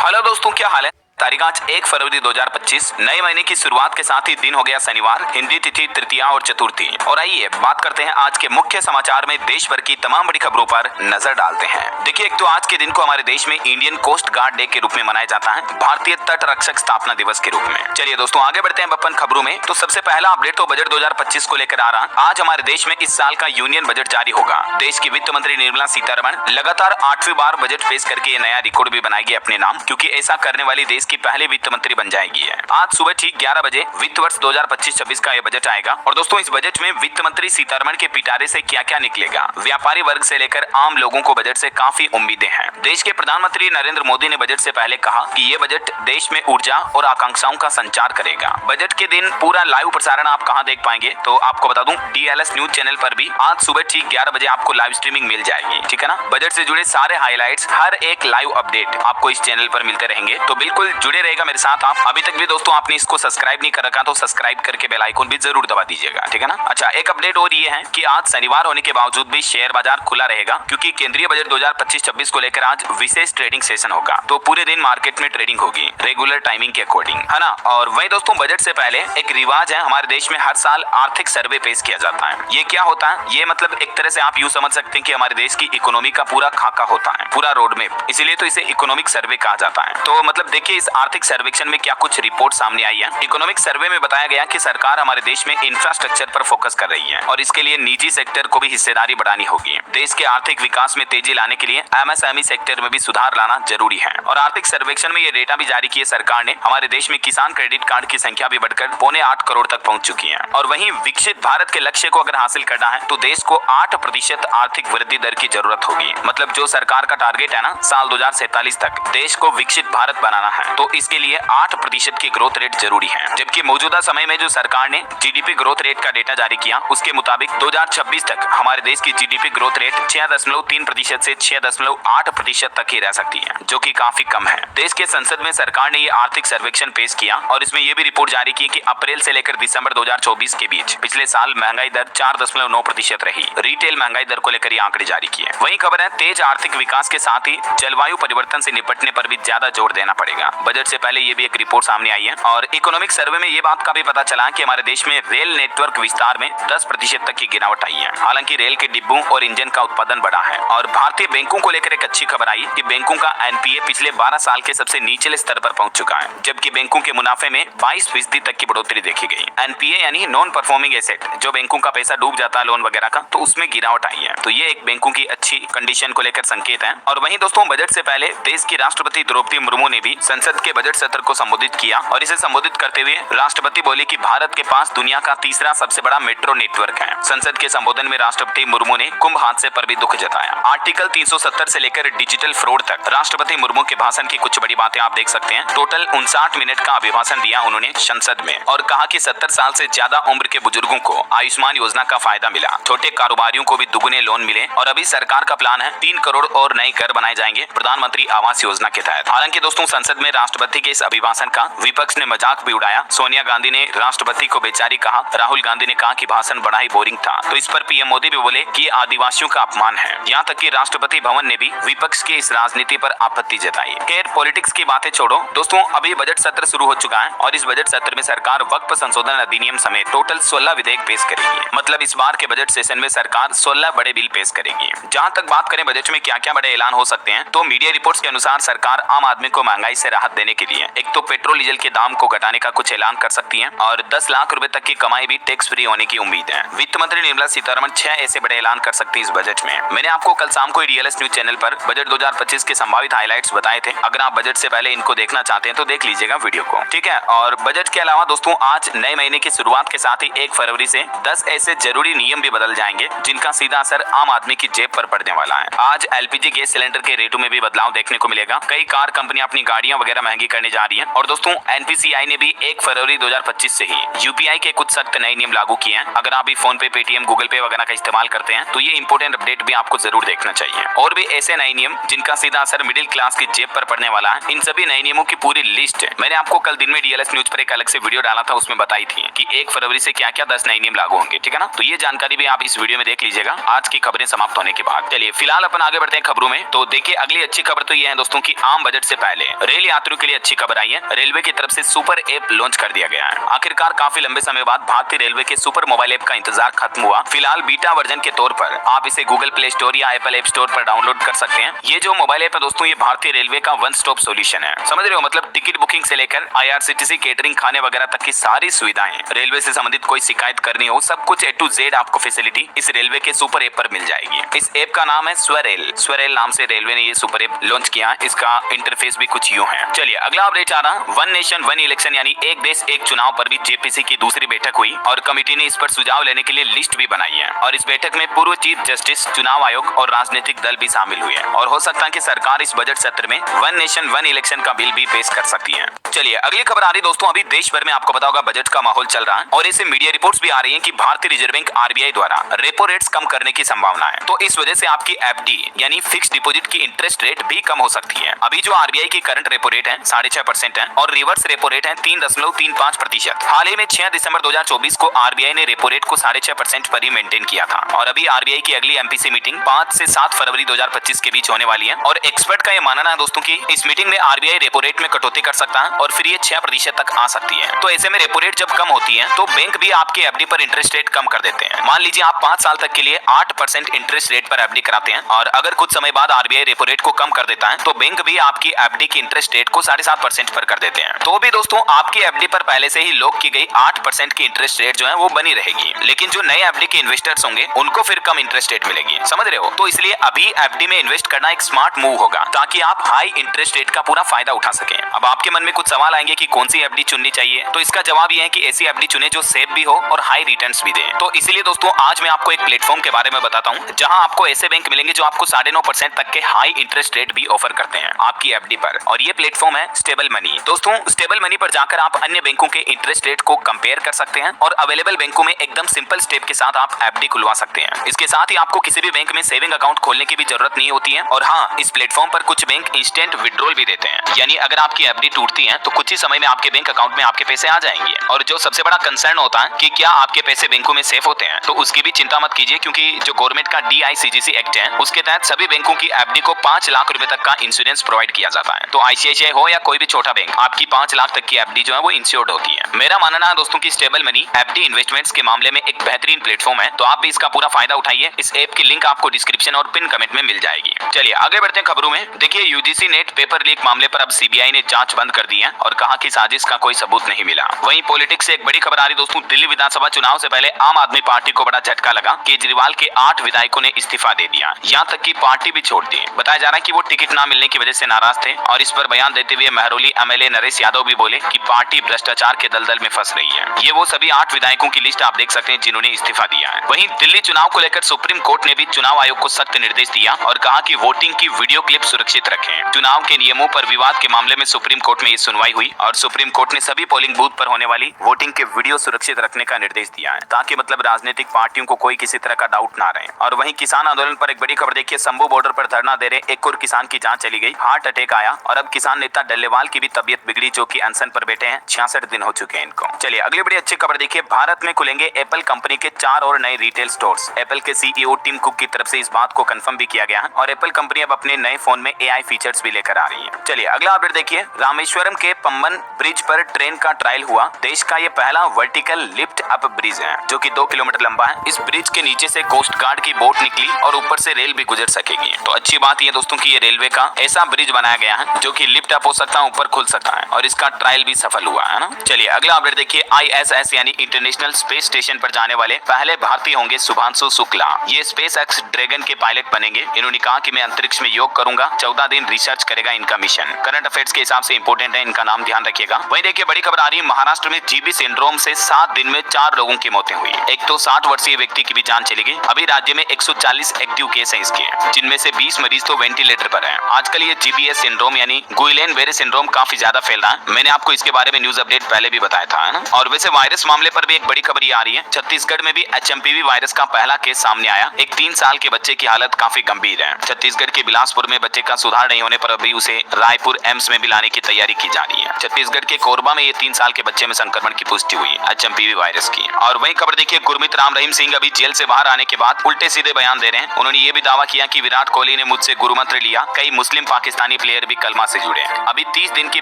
Hello दोस्तों, क्या हाल है। तारीख आज 1 फरवरी 2025, नए महीने की शुरुआत के साथ ही दिन हो गया शनिवार, हिंदी तिथि तृतीया और चतुर्थी। और आइए बात करते हैं आज के मुख्य समाचार में देश भर की तमाम बड़ी खबरों पर नजर डालते हैं। देखिए, एक तो आज के दिन को हमारे देश में इंडियन कोस्ट गार्ड डे के रूप में मनाया जाता है, भारतीय तट रक्षक स्थापना दिवस के रूप में। चलिए दोस्तों, आगे बढ़ते हैं अपन खबरों में। तो सबसे पहला अपडेट तो बजट 2025 को लेकर आ रहा। आज हमारे देश में इस साल का यूनियन बजट जारी होगा। देश की वित्त मंत्री निर्मला सीतारमण लगातार 8वीं बार बजट पेश करके ये नया रिकॉर्ड भी बनाएगी अपने नाम, क्योंकि ऐसा करने वाली देश की पहली वित्त मंत्री बन जाएगी है। आज सुबह ठीक 11 बजे वित्त वर्ष 2025-26 का ये बजट आएगा। और दोस्तों, इस बजट में वित्त मंत्री सीतारमण के पिटारे से क्या क्या निकलेगा, व्यापारी वर्ग से लेकर आम लोगों को बजट से काफी उम्मीदें हैं। देश के प्रधानमंत्री नरेंद्र मोदी ने बजट से पहले कहा कि ये बजट देश में ऊर्जा और आकांक्षाओं का संचार करेगा। बजट के दिन पूरा लाइव प्रसारण आप कहां देख पाएंगे, तो आपको बता दूं, DLS न्यूज चैनल पर भी आज सुबह ठीक 11 बजे आपको लाइव स्ट्रीमिंग मिल जाएगी। ठीक है ना। बजट से जुड़े सारे हाइलाइट्स, हर एक लाइव अपडेट आपको इस चैनल पर मिलते रहेंगे, तो बिल्कुल जुड़े रहेगा मेरे साथ आप। अभी तक भी दोस्तों आपने इसको सब्सक्राइब नहीं कर रखा तो सब्सक्राइब करके बेल आइकन भी जरूर दबा दीजिएगा। ठीक है ना। अच्छा, एक अपडेट और ये है कि आज शनिवार होने के बावजूद भी शेयर बाजार खुला रहेगा, क्योंकि केंद्रीय बजट 2025-26 को लेकर आज विशेष ट्रेडिंग सेशन होगा। तो पूरे दिन मार्केट में ट्रेडिंग होगी रेगुलर टाइमिंग के अकॉर्डिंग, है ना। और वही दोस्तों, बजट से पहले एक रिवाज है हमारे देश में, हर साल आर्थिक सर्वे पेश किया जाता है। ये क्या होता है, ये मतलब एक तरह से आप यूं समझ सकते हैं कि हमारे देश की इकोनॉमी का पूरा खाका होता है, पूरा रोड मैप, इसीलिए तो इसे इकोनॉमिक सर्वे कहा जाता है। तो मतलब देखिए, इस आर्थिक सर्वेक्षण में क्या कुछ रिपोर्ट सामने आई है। इकोनॉमिक सर्वे में बताया गया कि सरकार हमारे देश में इंफ्रास्ट्रक्चर पर फोकस कर रही है और इसके लिए निजी सेक्टर को भी हिस्सेदारी बढ़ानी होगी। देश के आर्थिक विकास में तेजी लाने के लिए MSME सेक्टर में भी सुधार लाना जरूरी है। और आर्थिक सर्वेक्षण में ये डेटा भी जारी किए सरकार ने। हमारे देश में किसान क्रेडिट कार्ड की संख्या भी बढ़कर 8.25 करोड़ तक पहुंच चुकी है। और वहीं विकसित भारत के लक्ष्य को अगर हासिल करना है तो देश को 8% आर्थिक वृद्धि दर की जरूरत होगी। मतलब जो सरकार का टारगेट है ना, साल 2047 तक देश को विकसित भारत बनाना है, तो इसके लिए 8% की ग्रोथ रेट जरूरी है। जबकि मौजूदा समय में जो सरकार ने GDP ग्रोथ रेट का डेटा जारी किया, उसके मुताबिक 2026 तक हमारे देश की GDP ग्रोथ रेट 6.3% से 6.8% तक ही रह सकती है, जो कि काफी कम है। देश के संसद में सरकार ने ये आर्थिक सर्वेक्षण पेश किया और इसमें यह भी रिपोर्ट जारी की कि अप्रैल से लेकर दिसंबर 2024 के बीच पिछले साल महंगाई दर 4.9% रही। रिटेल महंगाई दर को लेकर ये आंकड़े जारी किए। वहीं खबर है, तेज आर्थिक विकास के साथ ही जलवायु परिवर्तन से निपटने पर भी ज्यादा जोर देना पड़ेगा। बजट से पहले ये भी एक रिपोर्ट सामने आई है। और इकोनॉमिक सर्वे में ये बात का भी पता चला कि हमारे देश में रेल नेटवर्क विस्तार में 10% तक की गिरावट आई है। हालांकि रेल के डिब्बों और इंजन का उत्पादन बढ़ा है। और भारतीय बैंकों को लेकर एक अच्छी खबर आई कि बैंकों का NPA पिछले 12 साल के सबसे निचले स्तर पर पहुंच चुका है, जबकि बैंकों के मुनाफे में 22% तक की बढ़ोतरी देखी गई। NPA यानी नॉन परफॉर्मिंग एसेट, जो बैंकों का पैसा डूब जाता है लोन वगैरह का, तो उसमें गिरावट आई है। तो ये एक बैंकों की अच्छी कंडीशन को लेकर संकेत है। और वहीं दोस्तों, बजट से पहले देश की राष्ट्रपति द्रौपदी मुर्मू ने भी संसद के बजट सत्र को संबोधित किया। और इसे संबोधित करते हुए राष्ट्रपति बोले कि भारत के पास दुनिया का तीसरा सबसे बड़ा मेट्रो नेटवर्क है। संसद के संबोधन में राष्ट्रपति मुर्मू ने कुंभ हादसे पर भी दुख जताया। आर्टिकल 370 से लेकर डिजिटल फ्रॉड तक राष्ट्रपति मुर्मू के भाषण की कुछ बड़ी बातें आप देख सकते हैं। टोटल 59 मिनट का अभिभाषण दिया उन्होंने संसद में और कहा कि 70 साल से ज्यादा उम्र के बुजुर्गों को आयुष्मान योजना का फायदा मिला, छोटे कारोबारियों को भी दुगुने लोन मिले और अभी सरकार का प्लान है 3 करोड़ और नए घर बनाए जाएंगे प्रधानमंत्री आवास योजना के तहत। हालांकि दोस्तों, संसद में राष्ट्रपति के इस अभिभाषण का विपक्ष ने मजाक भी उड़ाया। सोनिया गांधी ने राष्ट्रपति को बेचारी कहा, राहुल गांधी ने कहा कि भाषण बड़ा ही बोरिंग था। तो इस पर PM मोदी भी बोले कि ये आदिवासियों का अपमान है। यहाँ तक कि राष्ट्रपति भवन ने भी विपक्ष की इस राजनीति पर आपत्ति जताई। खैर, पॉलिटिक्स की बातें छोड़ो दोस्तों, अभी बजट सत्र शुरू हो चुका है और इस बजट सत्र में सरकार वक्फ संशोधन अधिनियम समेत टोटल 16 विधेयक पेश करेगी। मतलब इस बार के बजट सेशन में सरकार 16 बड़े बिल पेश करेगी। जहाँ तक बात करें बजट में क्या क्या बड़े ऐलान हो सकते हैं, तो मीडिया रिपोर्ट्स के अनुसार सरकार आम आदमी को महंगाई से राहत देने के लिए एक तो पेट्रोल डीजल के दाम को घटाने का कुछ ऐलान कर सकती है और 10 लाख रुपए तक की कमाई भी टैक्स फ्री होने की उम्मीद है। वित्त मंत्री निर्मला सीतारमण 6 ऐसे बड़े ऐलान कर सकती है इस बजट में। मैंने आपको कल शाम को DLS न्यूज चैनल पर बजट 2025 के संभावित हाइलाइट्स बताए थे। अगर आप बजट से पहले इनको देखना चाहते हैं तो देख लीजिएगा वीडियो को। ठीक है। और बजट के अलावा दोस्तों, आज नए महीने की शुरुआत के साथ ही 1 फरवरी से 10 ऐसे जरूरी नियम भी बदल जाएंगे जिनका सीधा असर आम आदमी की जेब पर पड़ने वाला है। आज LPG गैस सिलेंडर के रेटों में भी बदलाव देखने को मिलेगा। कई कार कंपनियां अपनी गाड़ियां वगैरह ज्यादा महंगी करने जा रही है। और दोस्तों एनपीसीआई ने भी 1 फरवरी 2025 से ही यूपीआई के कुछ सख्त नए नियम लागू किए हैं। अगर आप भी फोन पे, पेटीएम, गूगल पे वगैरह का इस्तेमाल करते हैं तो ये इंपोर्टेंट अपडेट भी आपको जरूर देखना चाहिए। और भी ऐसे नए नियम जिनका सीधा असर मिडिल क्लास की जेब पर पड़ने वाला है, इन सभी नए नियमों की पूरी लिस्ट मैंने आपको कल दिन में डीएलएस न्यूज पर एक अलग से वीडियो डाला था, उसमें बताई थी कि 1 फरवरी से क्या क्या 10 नए नियम लागू होंगे, ठीक है ना। तो ये जानकारी भी आप इस वीडियो में देख लीजिएगा आज की खबरें समाप्त होने के बाद। चलिए फिलहाल अपन आगे बढ़ते हैं खबरों में। तो देखिए अगली अच्छी खबर तो ये है दोस्तों की आम बजट से पहले रेल यात्रियों के लिए अच्छी खबर आई है। रेलवे की तरफ से सुपर ऐप लॉन्च कर दिया गया है। आखिरकार काफी लंबे समय बाद भारतीय रेलवे के सुपर मोबाइल ऐप का इंतजार खत्म हुआ। फिलहाल बीटा वर्जन के तौर पर आप इसे गूगल प्ले स्टोर या एप्पल ऐप स्टोर पर डाउनलोड कर सकते हैं। ये जो मोबाइल ऐप है दोस्तों, ये भारतीय रेलवे का वन स्टॉप सॉल्यूशन है। समझ रहे हो, मतलब टिकट बुकिंग से लेकर आईआरसीटीसी केटरिंग, खाने वगैरह तक की सारी सुविधाएं, रेलवे से संबंधित कोई शिकायत करनी हो, सब कुछ A to Z आपको फैसिलिटी इस रेलवे के सुपर ऐप पर मिल जाएगी। इस ऐप का नाम है स्वरेल। स्वरेल नाम से रेलवे ने ये सुपर ऐप लॉन्च किया। इसका इंटरफेस भी कुछ यूं है। चलिए अगला अपडेट आ रहा, वन नेशन वन इलेक्शन यानी एक देश एक चुनाव पर भी जेपीसी की दूसरी बैठक हुई और कमेटी ने इस पर सुझाव लेने के लिए लिस्ट भी बनाई है। और इस बैठक में पूर्व चीफ जस्टिस, चुनाव आयोग और राजनीतिक दल भी शामिल हुए हैं। और हो सकता है कि सरकार इस बजट सत्र में वन नेशन वन इलेक्शन का बिल भी पेश कर सकती है। चलिए अगली खबर आ रही दोस्तों, अभी देश भर में आपको पता होगा बजट का माहौल चल रहा है और ऐसे मीडिया रिपोर्ट्स भी आ रही हैं कि भारतीय रिजर्व बैंक आरबीआई द्वारा रेपो रेट्स कम करने की संभावना है। तो इस वजह से आपकी एफडी यानी फिक्स डिपॉजिट की इंटरेस्ट रेट भी कम हो सकती है। अभी जो आरबीआई की करंट रेपो रेट है 6.5% है और रिवर्स रेपो रेट है 3.35%। हाल ही में 6 दिसंबर 2024 को आरबीआई ने रेपो रेट को 6.5% पर ही मेंटेन किया था। और अभी आरबीआई की अगली एमपीसी मीटिंग 5 से 7 फरवरी 2025 के बीच होने वाली है। और एक्सपर्ट का यह मानना है दोस्तों की इस मीटिंग में आरबीआई रेपो रेट में कटौती कर सकता है और फिर ये 6% तक आ सकती है। तो ऐसे में रेपो रेट जब कम होती है तो बैंक भी आपके एफडी पर इंटरेस्ट रेट कम कर देते हैं। मान लीजिए आप 5 साल तक के लिए 8% इंटरेस्ट रेट पर एफडी कराते हैं और अगर कुछ समय बाद आरबीआई रेपो रेट को कम कर देता है तो बैंक भी आपकी एफडी की इंटरेस्ट रेट को 7.5% पर कर देते हैं। तो भी दोस्तों आपकी एफडी पर पहले से ही लॉक की गई 8% की इंटरेस्ट रेट जो है वो बनी रहेगी। लेकिन जो नए एफडी के इन्वेस्टर्स होंगे उनको फिर कम इंटरेस्ट रेट मिलेगी। समझ रहे हो, तो इसलिए अभी एफडी में इन्वेस्ट करना एक स्मार्ट मूव होगा ताकि आप हाई इंटरेस्ट रेट का पूरा फायदा उठा सकें। अब आपके मन में कुछ सवाल आएंगे कि कौन सी एफडी चुननी चाहिए, तो इसका जवाब यह है कि ऐसी एफडी चुने जो सेफ भी हो और हाई रिटर्न्स भी दे। तो इसलिए दोस्तों आज मैं आपको एक प्लेटफॉर्म के बारे में बताता हूं जहां आपको ऐसे बैंक मिलेंगे जो आपको 9.5% तक के हाई इंटरेस्ट रेट भी ऑफर करते हैं आपकी एफडी पर। और ये प्लेटफॉर्म है स्टेबल मनी। दोस्तों स्टेबल मनी पर जाकर आप अन्य बैंकों के इंटरेस्ट रेट को कंपेयर कर सकते हैं और अवेलेबल बैंकों में एकदम सिंपल स्टेप के साथ आप एफडी खुलवा सकते हैं। इसके साथ ही आपको किसी भी बैंक में सेविंग अकाउंट खोलने की भी जरूरत नहीं होती है। और हाँ, इस प्लेटफॉर्म पर कुछ बैंक इंस्टेंट विड्रॉल भी देते हैं, यानी अगर आपकी एफडी टूटती है तो कुछ ही समय में आपके बैंक अकाउंट में आपके पैसे आ जाएंगे। और जो सबसे बड़ा कंसर्न होता है कि क्या आपके पैसे बैंकों में सेफ होते हैं, तो उसकी भी चिंता मत कीजिए, क्योंकि जो गवर्नमेंट का DICGC एक्ट है उसके तहत सभी बैंकों की एफडी को 5 लाख रुपए तक का इंश्योरेंस प्रोवाइड किया जाता है। तो आईसीआईसीआई हो या कोई भी छोटा बैंक, आपकी 5 लाख तक की एफडी जो है वो इंश्योर्ड होती है। मेरा मानना है दोस्तों की स्टेबल मनी एफडी इन्वेस्टमेंट्स के मामले में एक बेहतरीन प्लेटफॉर्म है, तो आप भी इसका पूरा फायदा उठाइए। इस ऐप की लिंक आपको डिस्क्रिप्शन और पिन कमेंट में मिल जाएगी। चलिए आगे बढ़ते हैं खबरों में। देखिए यूजीसी नेट पेपर लीक मामले पर अब सीबीआई ने जांच बंद कर दी है और कहा कि साजिश का कोई सबूत नहीं मिला। वहीं पॉलिटिक्स से एक बड़ी खबर आ रही दोस्तों, दिल्ली विधानसभा चुनाव से पहले आम आदमी पार्टी को बड़ा झटका लगा। केजरीवाल के 8 विधायकों ने इस्तीफा दे दिया, यहाँ तक कि पार्टी भी छोड़ दी। बताया जा रहा है कि वो टिकट ना मिलने की वजह से नाराज थे और इस पर बयान देते हुए महरौली एमएलए नरेश यादव भी बोले कि पार्टी भ्रष्टाचार के दलदल में फंस रही है। ये वो सभी 8 विधायकों की लिस्ट आप देख सकते हैं जिन्होंने इस्तीफा दिया है। वहीं दिल्ली चुनाव को लेकर सुप्रीम कोर्ट ने भी चुनाव आयोग को सख्त निर्देश दिया और कहा कि वोटिंग की वीडियो क्लिप सुरक्षित रखें। चुनाव के नियमों पर विवाद के मामले में सुप्रीम कोर्ट में ये सुनवाई हुई और सुप्रीम कोर्ट ने सभी पोलिंग बूथ पर होने वाली वोटिंग के वीडियो सुरक्षित रखने का निर्देश दिया है, ताकि मतलब राजनीतिक पार्टियों को कोई किसी तरह का डाउट ना रहे। और वहीं किसान आंदोलन पर एक बड़ी खबर देखिए, शंभू बॉर्डर पर धरना दे रहे एक और किसान की जान चली गई, हार्ट अटैक आया और अब किसान नेता डल्लेवाल की भी तबियत बिगड़ी, जो कि अनशन पर बैठे हैं। 66 दिन हो चुके हैं इनको। चलिए अगली बड़ी अच्छी खबर देखिए, भारत में खुलेंगे एप्पल कंपनी के 4 और नए रिटेल स्टोर्स। एप्पल के सीईओ टिम कुक की तरफ से इस बात को कंफर्म भी किया गया है और एप्पल कंपनी अब अपने नए फोन में एआई फीचर्स भी लेकर आ रही है। चलिए अगला अपडेट देखिए, रामेश्वरम के पम्बन ब्रिज पर ट्रेन का ट्रायल हुआ। देश का ये पहला वर्टिकल लिफ्ट अप ब्रिज है जो कि 2 किलोमीटर लंबा है। इस ब्रिज के नीचे से कोस्ट गार्ड की बोट निकली और ऊपर से रेल भी गुजर सकेगी। तो अच्छी बात ये दोस्तों की ये रेलवे का ऐसा ब्रिज बनाया गया है जो कि लिफ्ट अप हो सकता है, ऊपर खुल सकता है और इसका ट्रायल भी सफल हुआ है ना। चलिए अगला अपडेट देखिए, ISS यानी इंटरनेशनल स्पेस स्टेशन पर जाने वाले पहले भारतीय होंगे शुभांशु शुक्ला। ये SpaceX ड्रैगन के पायलट बनेंगे। इन्होंने कहा कि मैं अंतरिक्ष में योग करूंगा, 14 दिन रिसर्च करेगा इनका मिशन। करंट अफेयर्स के हिसाब से इंपोर्टेंट है इनका का नाम ध्यान रखिएगा। वहीं देखिए बड़ी खबर आ रही है, महाराष्ट्र में जीबी सिंड्रोम से 7 दिन में 4 लोगों की मौतें हुई। एक तो 60 वर्षीय व्यक्ति की भी जान चली गई। अभी राज्य में 140 एक्टिव केस हैं इसके, जिनमें से 20 मरीज तो वेंटिलेटर पर हैं। आजकल ये जीबीएस सिंड्रोम यानी गुइलेन बेरे सिंड्रोम काफी ज्यादा फैल रहा है। मैंने आपको इसके बारे में न्यूज अपडेट पहले भी बताया था, है ना। और वैसे वायरस मामले पर भी एक बड़ी खबर ये आ रही है, छत्तीसगढ़ में भी एचएमपीवी वायरस का पहला केस सामने आया। एक 3 साल के बच्चे की हालत काफी गंभीर है। छत्तीसगढ़ के बिलासपुर में बच्चे का सुधार नहीं होने पर अभी उसे रायपुर एम्स में भी लाने की तैयारी की जा रही है। छत्तीसगढ़ के कोरबा में ये 3 साल के बच्चे में संक्रमण की पुष्टि हुई एचएमपीवी वायरस की। और वही खबर देखिए, गुरमीत राम रहीम सिंह अभी जेल से बाहर आने के बाद उल्टे सीधे बयान दे रहे हैं। उन्होंने ये भी दावा किया कि विराट कोहली ने मुझसे गुरुमंत्र लिया। कई मुस्लिम पाकिस्तानी प्लेयर भी कलमा से जुड़े। अभी 30 दिन की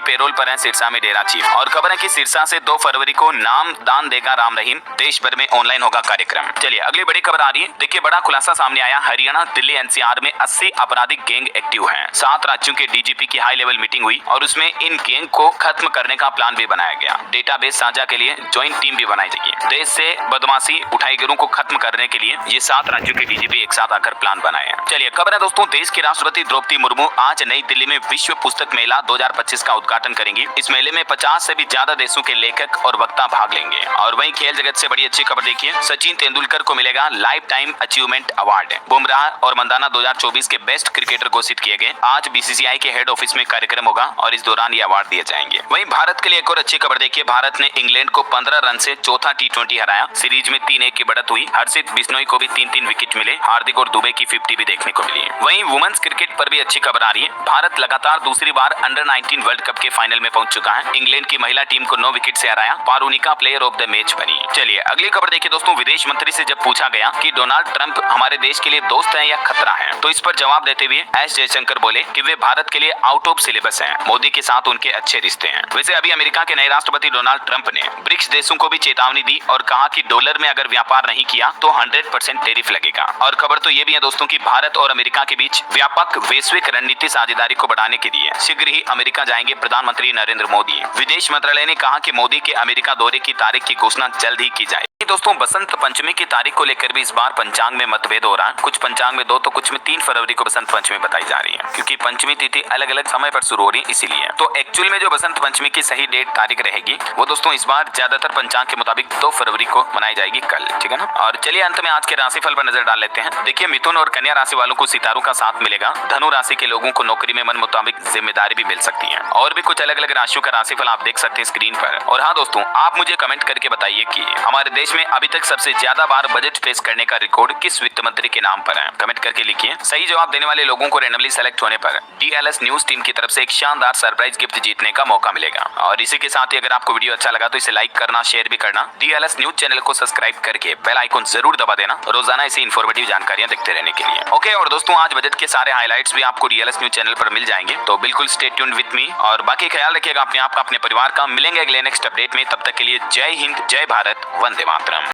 पेरोल पर है सिरसा में डेरा चीफ। और खबर है कि सिरसा से 2 फरवरी को नाम दान देगा राम रहीम, देश भर में ऑनलाइन होगा कार्यक्रम। चलिए अगली बड़ी खबर आ रही है, देखिए बड़ा खुलासा सामने आया, हरियाणा, दिल्ली, एनसीआर में 80 आपराधिक गैंग एक्टिव हैं। 7 राज्यों के डीजीपी की हाई लेवल मीटिंग हुई और उसमें इन गैंग को खत्म करने का प्लान भी बनाया गया। डेटाबेस साझा के लिए ज्वाइंट टीम भी बनाई जाएगी। देश से बदमाशी उठाईगिरों को खत्म करने के लिए ये 7 राज्यों के डीजीपी एक साथ आकर प्लान बनाए। चलिए खबर है दोस्तों, देश की राष्ट्रपति द्रौपदी मुर्मू आज नई दिल्ली में विश्व पुस्तक मेला 2025 का उद्घाटन करेंगी। इस मेले में 50 से भी ज्यादा देशों के लेखक और वक्ता भाग लेंगे। और वहीं खेल जगत से बड़ी अच्छी खबर देखिए, सचिन तेंदुलकर को मिलेगा life time achievement award. Bumrah और मंदाना 2024 के बेस्ट क्रिकेटर घोषित किए गए। आज बीसीसीआई के हेड ऑफिस में कार्यक्रम होगा और इस दौरान ये अवार्ड दिए जाएंगे। वहीं भारत के लिए एक और अच्छी खबर देखिए, भारत ने इंग्लैंड को 15 रन से चौथा T20 हराया। सीरीज में 3-1 की बढ़त हुई। हर्षित बिश्नोई को भी 3-3 विकेट मिले। हार्दिक और दुबे की 50 भी देखने को मिली। वहीं वुमेन्स क्रिकेट पर भी अच्छी खबर आ रही है, भारत लगातार दूसरी बार अंडर 19 वर्ल्ड कप के फाइनल में पहुंच चुका है। इंग्लैंड की महिला टीम को 9 विकेट से हराया। पारुनिका प्लेयर ऑफ द मैच बनी। चलिए अगली खबर देखिए दोस्तों, विदेश मंत्री से जब पूछा गया कि डोनाल्ड ट्रंप हमारे देश के लिए दोस्त हैं या खतरा है, तो इस पर जवाब देते हुए एस जयशंकर बोले कि वे भारत के लिए आउट ऑफ सिलेबस हैं। मोदी के साथ उनके अच्छे रिश्ते हैं। वैसे अभी अमेरिका के नए राष्ट्रपति डोनाल्ड ट्रंप ने ब्रिक्स देशों को भी चेतावनी दी और कहा कि डॉलर में अगर व्यापार नहीं किया तो 100% टैरिफ लगेगा। और खबर तो ये भी है दोस्तों कि भारत और अमेरिका के बीच व्यापक वैश्विक रणनीति साझेदारी को बढ़ाने के लिए शीघ्र ही अमेरिका जाएंगे प्रधानमंत्री नरेंद्र मोदी। विदेश मंत्रालय ने कहा कि मोदी के अमेरिका दौरे की तारीख की घोषणा जल्द ही की जाए। दोस्तों बसंत पंचमी की तारीख को लेकर भी इस बार पंचांग में मतभेद हो रहा है। कुछ पंचांग में 2 तो कुछ में 3 फरवरी को बसंत पंचमी बताई जा रही है, क्योंकि पंचमी तिथि अलग अलग समय पर शुरू हो रही है इसीलिए। तो एक्चुअल में जो बसंत पंचमी की सही डेट तारीख रहेगी वो दोस्तों इस बार ज्यादातर पंचांग के मुताबिक 2 फरवरी को मनाई जाएगी कल, ठीक है ना। और चलिए अंत में आज के राशिफल पर नजर डाल लेते हैं। देखिए मिथुन और कन्या राशि वालों को सितारों का साथ मिलेगा। धनु राशि के लोगों को नौकरी में मन मुताबिक जिम्मेदारी भी मिल सकती है। और भी कुछ अलग अलग राशियों का राशिफल आप देख सकते हैं स्क्रीन पर। और हाँ दोस्तों, आप मुझे कमेंट करके बताइए कि हमारे देश में अभी तक सबसे ज्यादा बार बजट पेश करने का रिकॉर्ड किस वित्त मंत्री के नाम पर है। कमेंट करके लिखिए। सही जवाब देने वाले लोगों को रैंडमली सेलेक्ट होने पर डीएलएस न्यूज टीम की तरफ से एक शानदार सरप्राइज गिफ्ट जीतने का मौका मिलेगा। और इसी के साथ ही अगर आपको वीडियो अच्छा लगा तो इसे लाइक करना, शेयर भी करना। डीएलएस न्यूज चैनल को सब्सक्राइब करके बेल आइकन जरूर दबा देना, रोजाना ऐसी इन्फॉर्मेटिव जानकारियां देखते रहने के लिए। ओके, और दोस्तों आज बजट के सारे हाईलाइट्स भी आपको डीएलएस न्यूज चैनल पर मिल जाएंगे, तो बिल्कुल स्टे ट्यून्ड विद मी। और बाकी ख्याल रखिएगा अपने आप का, अपने परिवार का। मिलेंगे अगले नेक्स्ट अपडेट में, तब तक के लिए जय हिंद, जय भारत, वंदे मातरम।